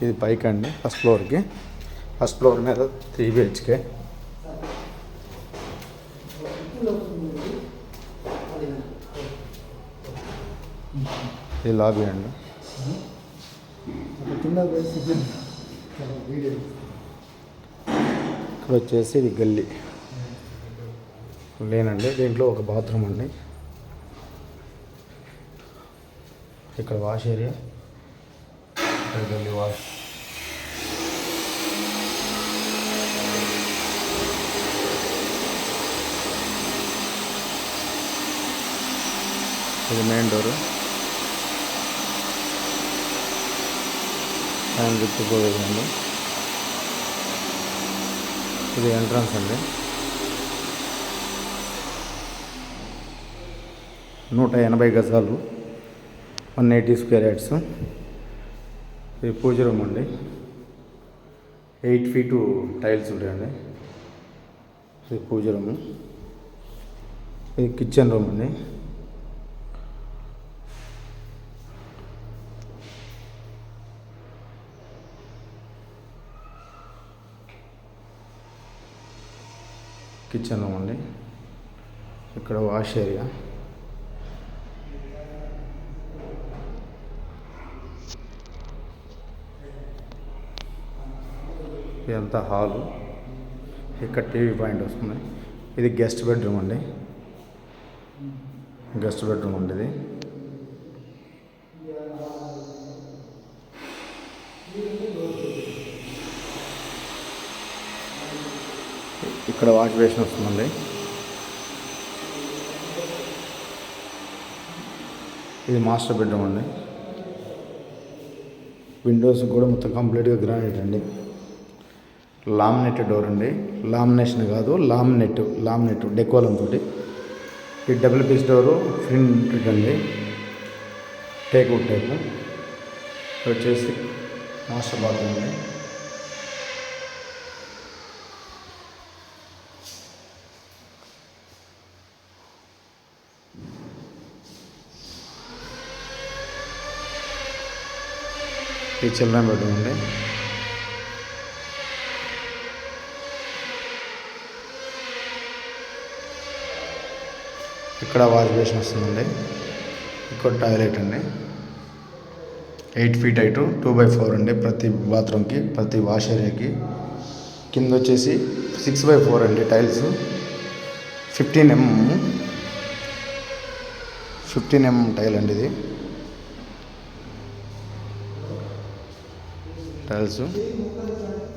ఇది పైకి అండి, ఫస్ట్ ఫ్లోర్కి. ఫస్ట్ ఫ్లోర్ మీద 3 BHK. ఇది లాబీ అండి. ఇక్కడ వచ్చేసి ఇది గల్లీ లేనండి. దీంట్లో ఒక బాత్రూమ్ అండి. ఇక్కడ వాష్ ఏరియా, ఇక్కడ గల్లీ వాష్. ఇది మెయిన్ డోరు, ఫ్యాన్ తిప్పుకోలేదండి. ఇది ఎంట్రన్స్ అండి. 180 గజాలు, 180 స్క్వేర్ యార్డ్స్. ఇది పూజ రూమ్ అండి. 8 feet టైల్స్ ఉంటాయండి. ఇది పూజ రూము. ఇది కిచెన్ రూమ్ అండి. కిచెన్ రూమ్ అండి. ఇక్కడ వాష్ ఏరియా. ఇదంతా హాలు. ఇక్కడ టీవీ పాయింట్ వస్తుంది. ఇది గెస్ట్ బెడ్రూమ్ అండి. గెస్ట్ బెడ్రూమ్ అండి ఇది. ఇక్కడ వాష్ బేసిన్ వస్తుందండి. ఇది మాస్టర్ బెడ్రూమ్ అండి. విండోస్ కూడా మొత్తం కంప్లీట్గా గ్రానైట్ అండి. లామినేట్ డోర్ అండి. లామినేషన్ కాదు, లామినేట్ డెకోలంతో. ఈ డబుల్ పీస్ డోరు ప్రింటెడ్ అండి, టేక్వుడ్ టైపు. వచ్చేసి మాస్టర్ బాత్రూమ్ అండి. ఈ చిల్డ్రన్ బెడ్రూమ్ అండి. ఇక్కడ వాష్ బేసిన్ వస్తుందండి. ఇక్కడ టాయిలెట్ అండి. 8 feet హైట్, 2x4 అండి. ప్రతి బాత్రూమ్కి, ప్రతి వాష్ ఏరియాకి. కింద వచ్చేసి 6x4 అండి టైల్స్. 15 mm టైల్ అండి ఇది టైల్స్.